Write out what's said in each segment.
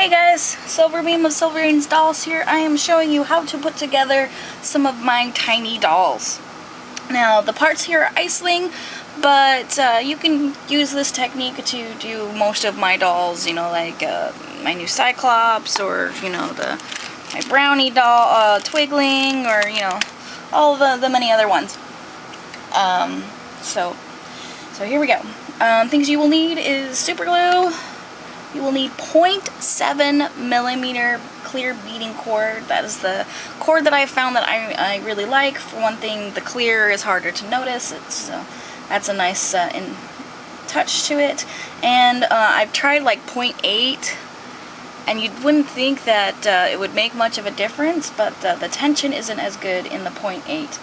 Hey guys, Silver Beam of Silverine's Dolls here. I am showing you how to put together some of my tiny dolls. Now, the parts here are Iceling, but you can use this technique to do most of my dolls, you know, like my new Cyclops, or, you know, my Brownie doll, Twigling, or, you know, all the many other ones. So here we go. Things you will need is super glue. You will need 0.7mm clear beading cord. That is the cord that I found that I really like. For one thing, the clear is harder to notice. That's a nice touch to it. And I've tried like 0.8, and you wouldn't think that it would make much of a difference, but the tension isn't as good in the 0.8.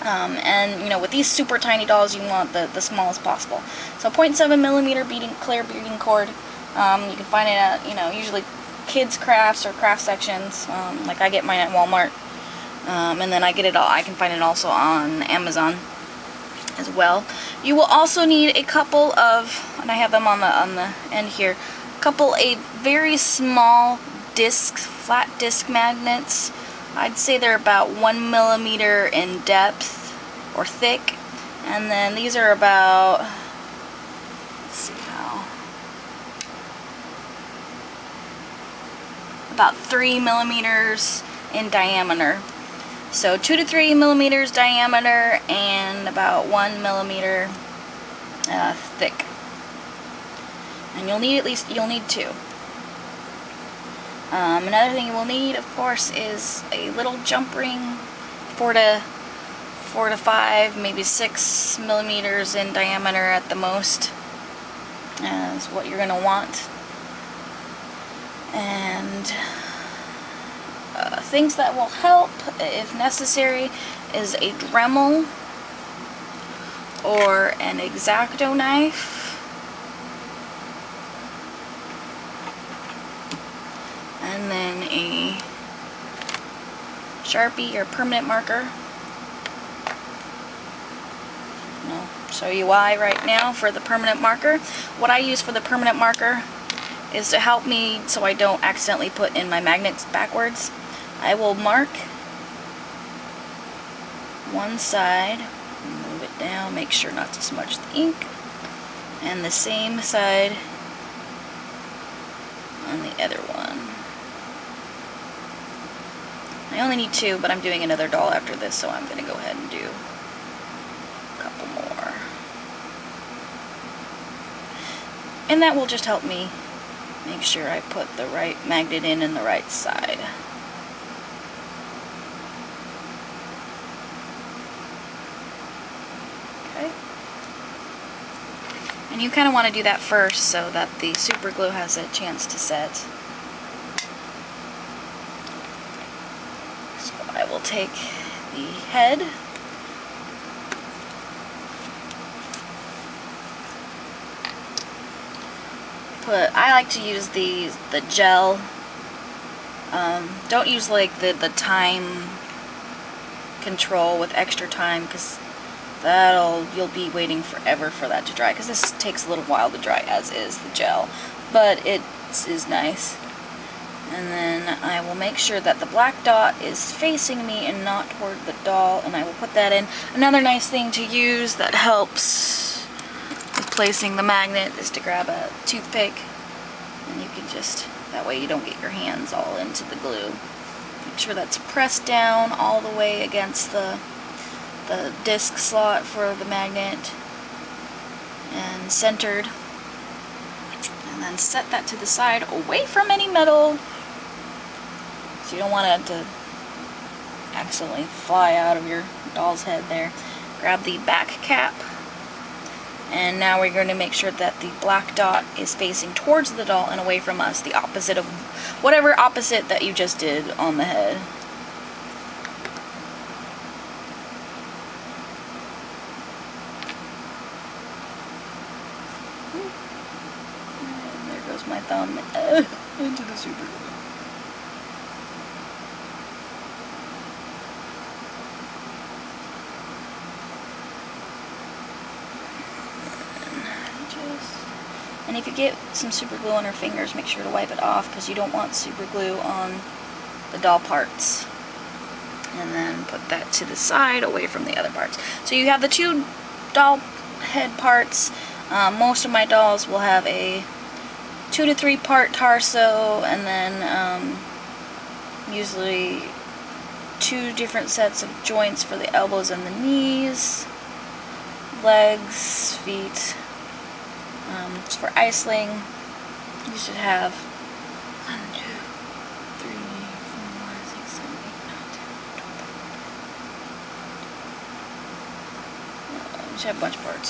And you know, with these super tiny dolls, you want the smallest possible. So 0.7mm clear beading cord. You can find it at, you know, usually kids crafts or craft sections. Like I get mine at Walmart, and then I can find it also on Amazon as well. You will also need a couple of, and I have them on the end here, a very small flat disc magnets. I'd say they're about 1mm in depth or thick, and then these are about, let's see how, about 3mm in diameter. So 2 to 3mm diameter and about 1mm thick. And you'll need two. Another thing you will need, of course, is a little jump ring, 4 to 5, maybe 6mm in diameter at the most, is what you're going to want. And things that will help, if necessary, is a dremel or an x-acto knife. And then a Sharpie or permanent marker. I'll show you why right now for the permanent marker. What I use for the permanent marker is to help me so I don't accidentally put in my magnets backwards. I will mark one side, move it down, make sure not to smudge the ink, and the same side on the other one. I only need 2, but I'm doing another doll after this, so I'm going to go ahead and do a couple more. And that will just help me make sure I put the right magnet in the right side. Okay. And you kind of want to do that first so that the super glue has a chance to set. So I will take the head, I like to use the gel. Don't use like the time control with extra time, because you'll be waiting forever for that to dry, because this takes a little while to dry, as is the gel, but it is nice. And then I will make sure that the black dot is facing me and not toward the doll, and I will put that in. Another nice thing to use that helps with placing the magnet is to grab a toothpick, and you can just, that way you don't get your hands all into the glue. Make sure that's pressed down all the way against the disc slot for the magnet and centered, and then set that to the side away from any metal, so you don't want it to accidentally fly out of your doll's head there. Grab the back cap, and now we're going to make sure that the black dot is facing towards the doll and away from us, the opposite of whatever opposite that you just did on the head. And there goes my thumb into the super glue. And if you get some super glue on your fingers, make sure to wipe it off because you don't want super glue on the doll parts. And then put that to the side away from the other parts. So you have the two doll head parts. Most of my dolls will have a 2 to 3 part torso, and then usually 2 different sets of joints for the elbows and the knees, legs, feet. For Iceling, you should have 1, 2, 3, 4, 5, 6, 7, 8, 9, 10, 11. You should have a bunch of parts.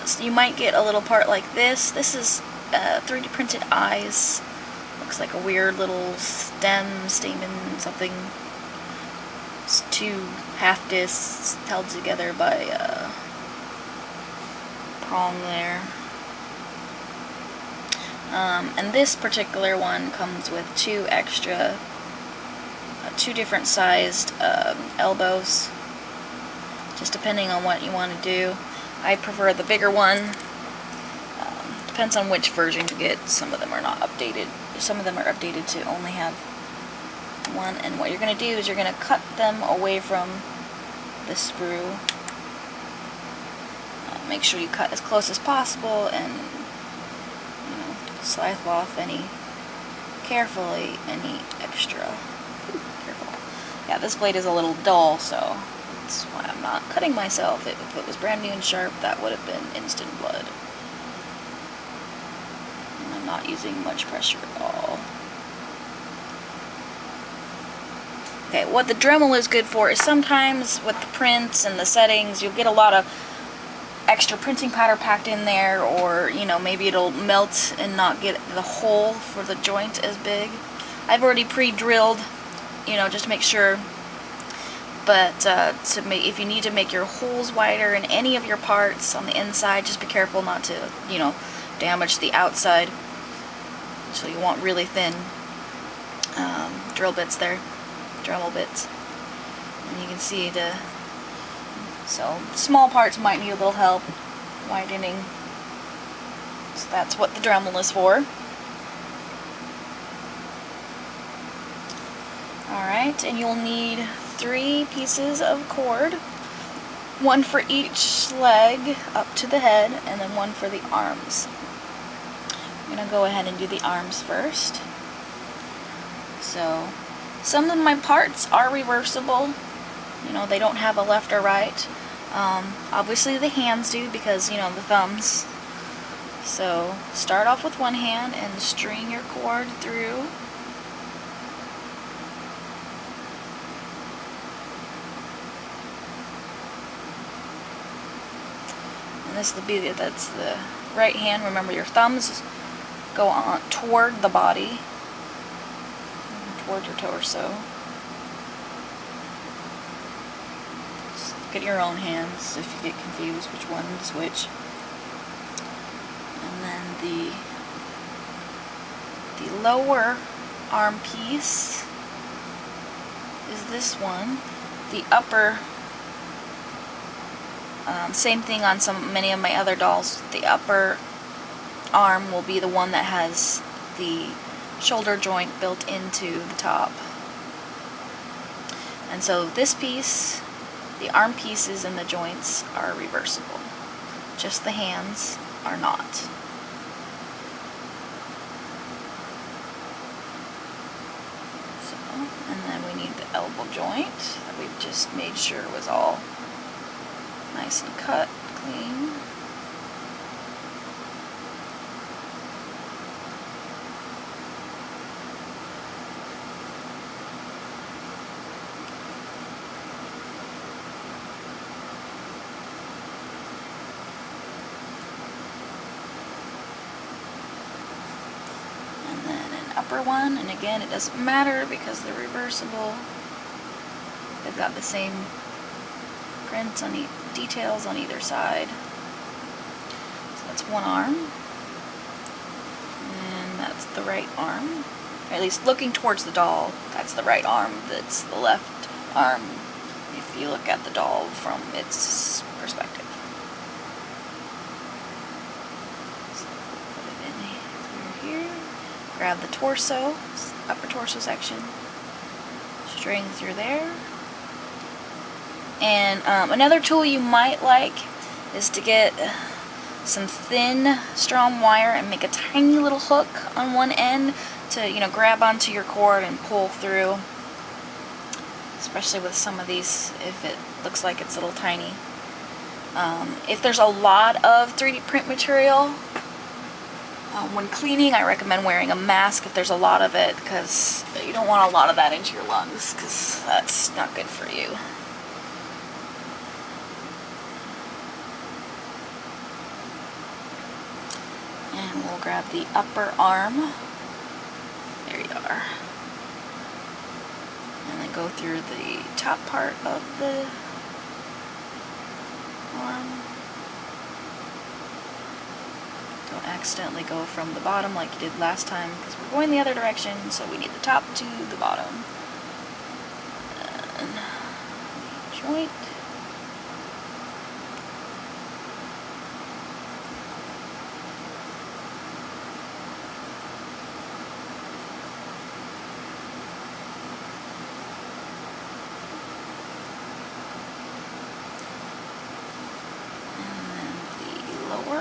So you might get a little part like this. This is 3D printed eyes. Looks like a weird little stamen, something. It's 2 half discs held together by a prong there. And this particular one comes with 2 extra, 2 different sized elbows, just depending on what you want to do. I prefer the bigger one. Depends on which version you get. Some of them are not updated. Some of them are updated to only have 1. And what you're going to do is you're going to cut them away from the sprue. Make sure you cut as close as possible, and slice off carefully any extra. Careful. Yeah, this blade is a little dull, so that's why I'm not cutting myself. If it was brand new and sharp, that would have been instant blood. And I'm not using much pressure at all. Okay, what the Dremel is good for is sometimes with the prints and the settings, you'll get a lot of extra printing powder packed in there, or maybe it'll melt and not get the hole for the joint as big. I've already pre-drilled, just to make sure. But if you need to make your holes wider in any of your parts on the inside, just be careful not to, damage the outside. So you want really thin drill bits there, Dremel bits. And you can see so small parts might need a little help widening. So that's what the Dremel is for. Alright, and you'll need 3 pieces of cord. 1 for each leg up to the head, and then 1 for the arms. I'm going to go ahead and do the arms first. So some of my parts are reversible. They don't have a left or right. Obviously the hands do, because the thumbs. So start off with one hand and string your cord through. And this will be that's the right hand. Remember, your thumbs go on toward the body, toward your torso. Look at your own hands if you get confused which one is which. And then the lower arm piece is this one. The upper, same thing on many of my other dolls. The upper arm will be the one that has the shoulder joint built into the top. And so this piece, the arm pieces and the joints are reversible. Just the hands are not. So, and then we need the elbow joint that we've just made sure was all nice and cut, clean. Upper one, and again it doesn't matter because they're reversible. They've got the same prints on details on either side. So that's one arm, and that's the right arm. Or at least looking towards the doll, that's the right arm. That's the left arm if you look at the doll from its perspective. grab the torso, upper torso section, string through there. And another tool you might like is to get some thin, strong wire and make a tiny little hook on one end to, you know, grab onto your cord and pull through. Especially with some of these, if it looks like it's a little tiny. If there's a lot of 3D print material, when cleaning, I recommend wearing a mask if there's a lot of it, because you don't want a lot of that into your lungs, because that's not good for you. And we'll grab the upper arm. There you are. And then go through the top part of the arm. Don't accidentally go from the bottom like you did last time, because we're going the other direction, so we need the top to the bottom. And joint.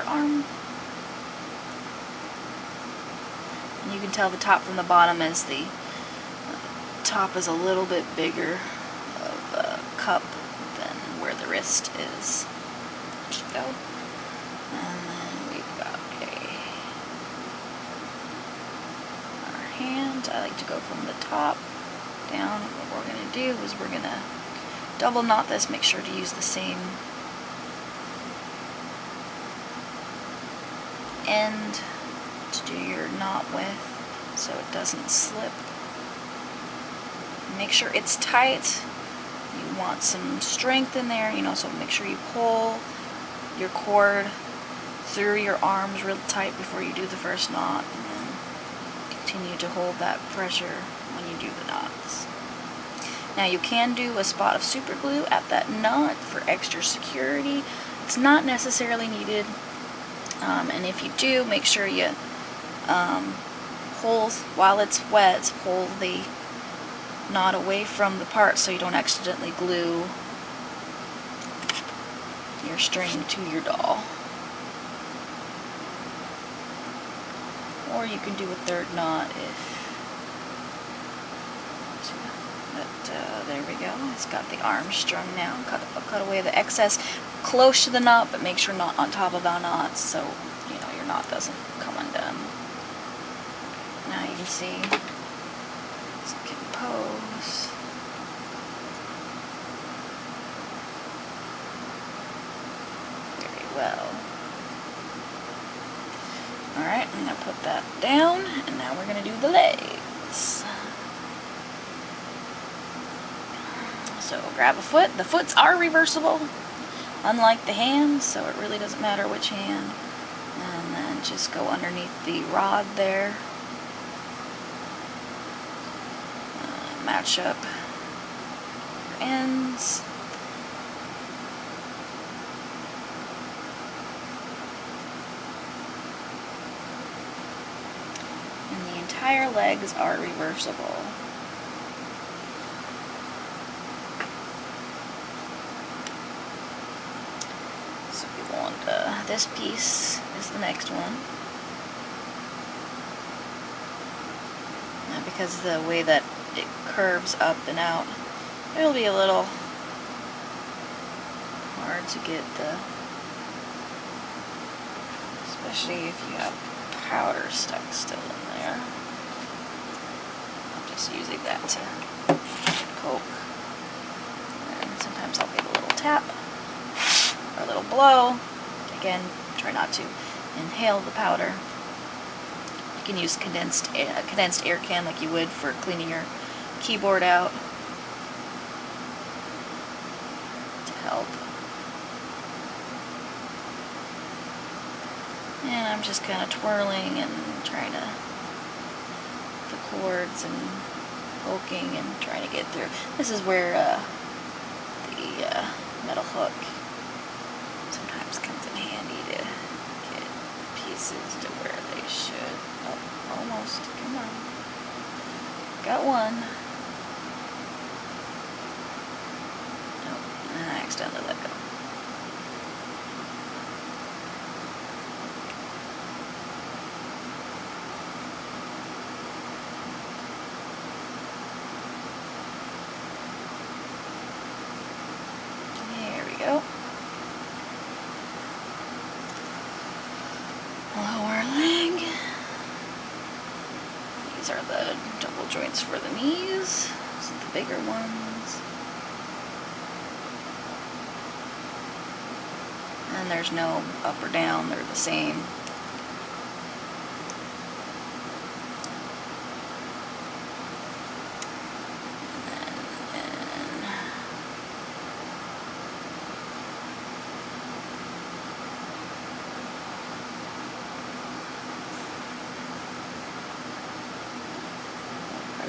Arm. And you can tell the top from the bottom as the top is a little bit bigger of a cup than where the wrist is. Just go. And then we've got our hand. I like to go from the top down. What we're going to do is we're going to double knot this. Make sure to use the same end to do your knot with so it doesn't slip. Make sure it's tight. You want some strength in there, you know, so make sure you pull your cord through your arms real tight before you do the first knot, and then continue to hold that pressure when you do the knots. Now you can do a spot of super glue at that knot for extra security. It's not necessarily needed. And if you do, make sure you pull, while it's wet, pull the knot away from the part so you don't accidentally glue your string to your doll. Or you can do a third knot if... But there we go. It's got the arm strung now. Cut away the excess close to the knot, but make sure not on top of the knot so you know your knot doesn't come undone. Now you can see it's getting pose. Very well. Alright, I'm going to put that down, and now we're going to do the legs. So grab a foot. The foots are reversible, unlike the hands, so it really doesn't matter which hand. And then just go underneath the rod there. Match up your ends. And the entire legs are reversible. So we want this piece is the next one. Now because the way that it curves up and out, it'll be a little hard to get the, especially if you have powder stuck still in there. I'm just using that to poke, and sometimes I'll give a little tap or a little blow. Again, try not to inhale the powder. You can use condensed air can like you would for cleaning your keyboard out to help. And I'm just kind of twirling and trying to the cords and poking and trying to get through. This is where the metal hook sometimes comes in handy to get pieces to where they should. Oh, almost. Come got one. Nope, and I accidentally let go. There we go. Lower leg. These are the double joints for the knees. These are the bigger ones. And there's no up or down, they're the same.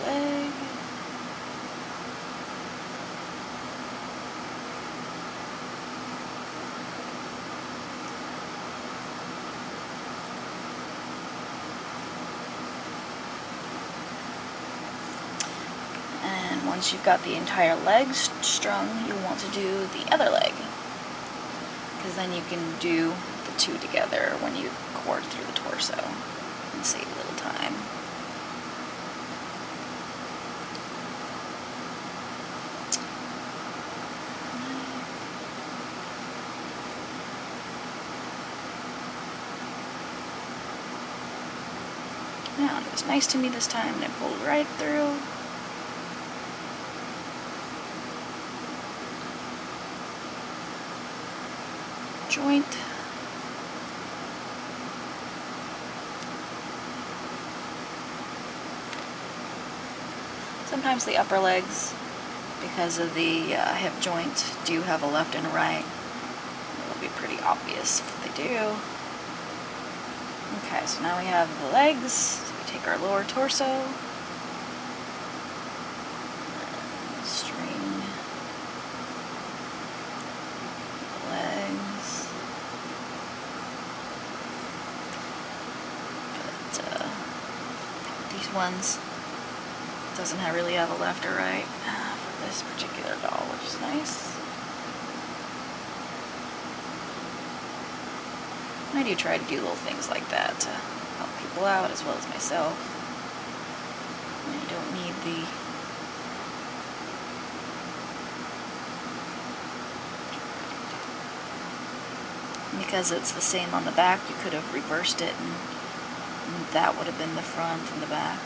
Leg. And once you've got the entire leg strung, you want to do the other leg, because then you can do the two together when you cord through the torso and save a little time. Now, it was nice to me this time, and it pulled right through. Joint. Sometimes the upper legs, because of the hip joint, do have a left and a right. It'll be pretty obvious if they do. Okay, so now we have the legs. So we take our lower torso, and string the legs. But these ones doesn't really have a left or right for this particular doll, which is nice. I do try to do little things like that to help people out as well as myself. And you don't need because it's the same on the back, you could have reversed it and that would have been the front and the back.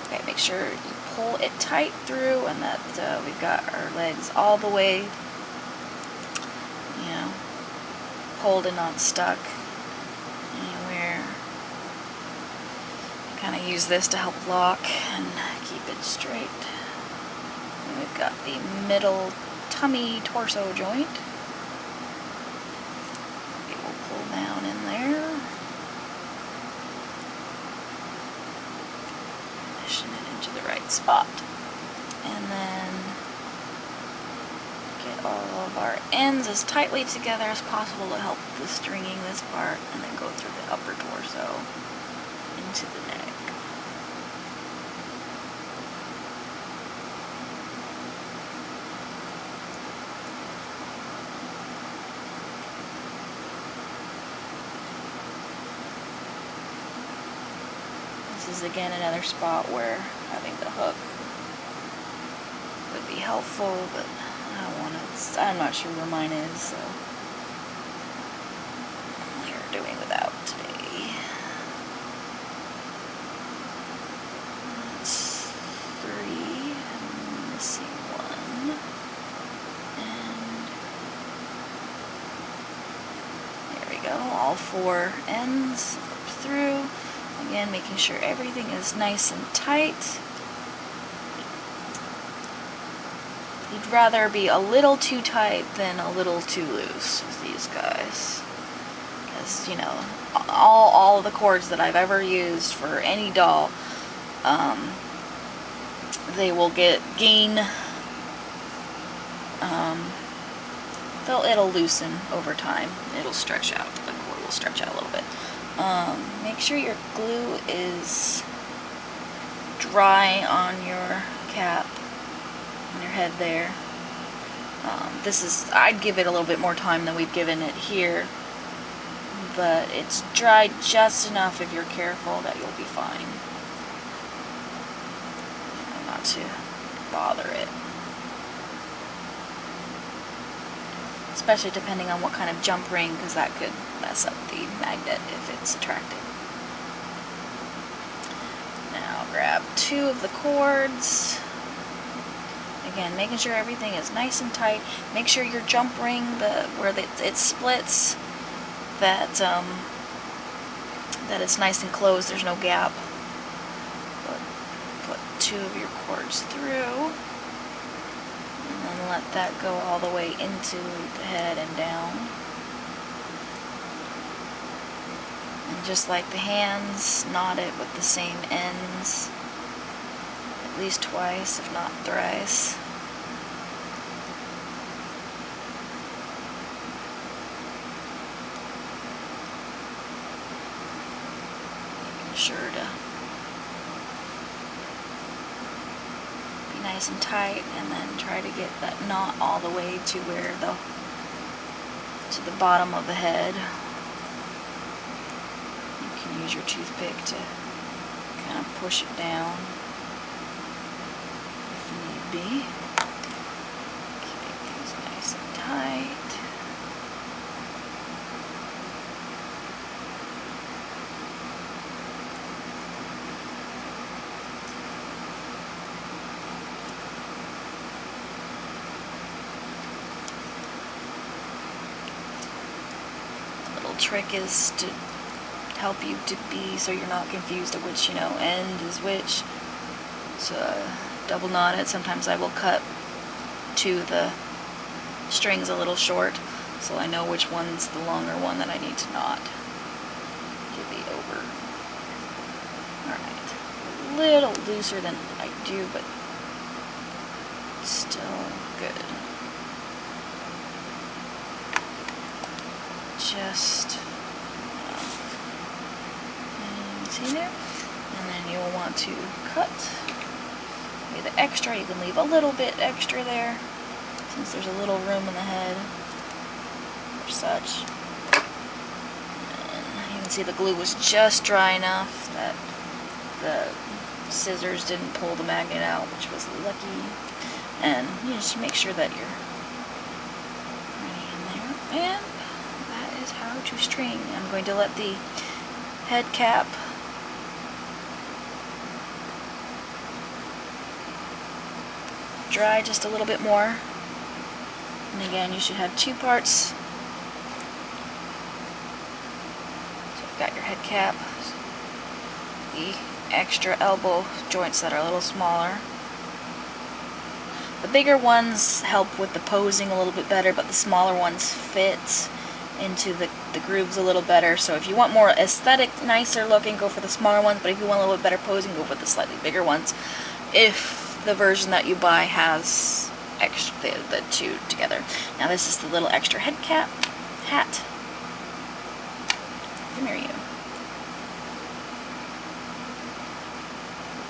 Okay, make sure you pull it tight through and that we've got our legs all the way, pulled and not stuck anywhere. Kind of use this to help lock and keep it straight. And we've got the middle tummy torso joint. It will pull down in there. Position it into the right spot. And then get all of our ends as tightly together as possible to help with stringing this part, and then go through the upper torso into the neck. This is again another spot where having the hook would be helpful, but I'm not sure where mine is, so we're doing without today. That's 3, I'm missing 1, and there we go, all 4 ends up through. Again, making sure everything is nice and tight. You'd rather be a little too tight than a little too loose with these guys. Because, all the cords that I've ever used for any doll, they will gain, it'll loosen over time. It'll stretch out. The cord will stretch out a little bit. Make sure your glue is dry on your cap, on your head there. I'd give it a little bit more time than we've given it here, but it's dried just enough if you're careful that you'll be fine. Not to bother it. Especially depending on what kind of jump ring, because that could mess up the magnet if it's attracted. Now grab 2 of the cords. Again, making sure everything is nice and tight. Make sure your jump ring, where it splits, that it's nice and closed, there's no gap. Put 2 of your cords through, and then let that go all the way into the head and down. And just like the hands, knot it with the same ends, at least twice, if not thrice. Making sure to be nice and tight, and then try to get that knot all the way to where to the bottom of the head. You can use your toothpick to kind of push it down if need be. Keep things nice and tight. Trick is to help you to be so you're not confused of which end is which. So double knot it. Sometimes I will cut to the strings a little short so I know which one's the longer one that I need to knot. Divvy over. Alright. A little looser than I do, but still good. Just see there, and then you'll want to cut the extra. You can leave a little bit extra there since there's a little room in the head or such. And you can see the glue was just dry enough that the scissors didn't pull the magnet out, which was lucky. And you just make sure that you're ready in there. And is how to string. I'm going to let the head cap dry just a little bit more. And again, you should have 2 parts. So you've got your head cap, the extra elbow joints that are a little smaller. The bigger ones help with the posing a little bit better, but the smaller ones fit into the grooves a little better. So if you want more aesthetic, nicer looking, go for the smaller ones, but if you want a little bit better posing, go for the slightly bigger ones, if the version that you buy has extra, the 2 together. Now this is the little extra head cap, hat. Come here, you.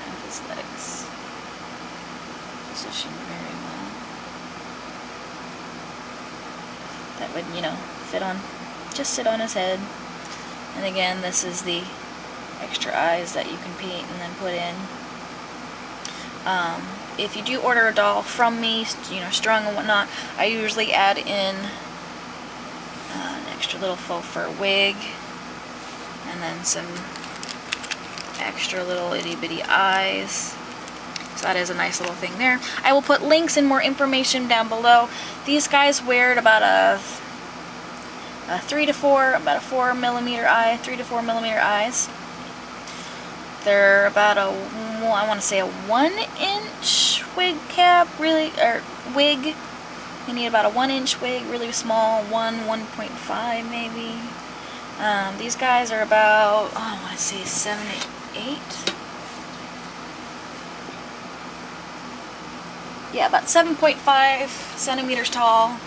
And his legs positioned very well. That would, fit on, just sit on his head. And again, this is the extra eyes that you can paint and then put in. If you do order a doll from me, strung and whatnot, I usually add in an extra little faux fur wig, and then some extra little itty bitty eyes. So that is a nice little thing there. I will put links and more information down below. These guys wear at about a 3 to 4, about a 4 millimeter eye, 3 to 4 millimeter eyes. They're about I want to say a 1-inch wig cap, really, or wig. You need about a 1-inch wig, really small, 1.5 maybe. These guys are about, I want to say 7, 8. Yeah, about 7.5 centimeters tall.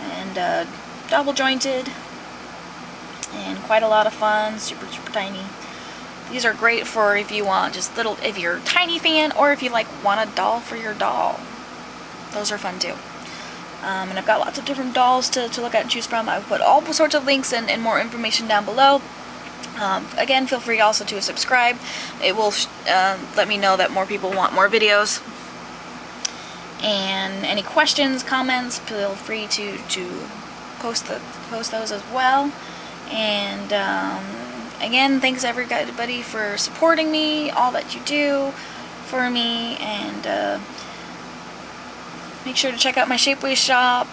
And double jointed. and quite a lot of fun, super tiny. These are great for if you want just little, if you're a tiny fan, or if you like want a doll for your doll. Those are fun too. And I've got lots of different dolls to look at and choose from. I've put all sorts of links and more information down below. Again, feel free also to subscribe. It will let me know that more people want more videos. And any questions, comments, feel free to post those as well. And again, thanks everybody for supporting me, all that you do for me, and make sure to check out my Shapeways shop,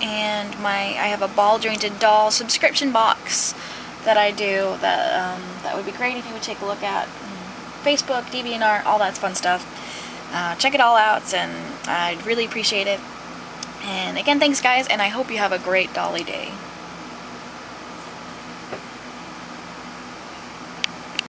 and I have a ball jointed doll subscription box that I do that would be great if you would take a look at. Facebook, DeviantArt, all that fun stuff. Check it all out, and I'd really appreciate it. And again, thanks guys, and I hope you have a great dolly day.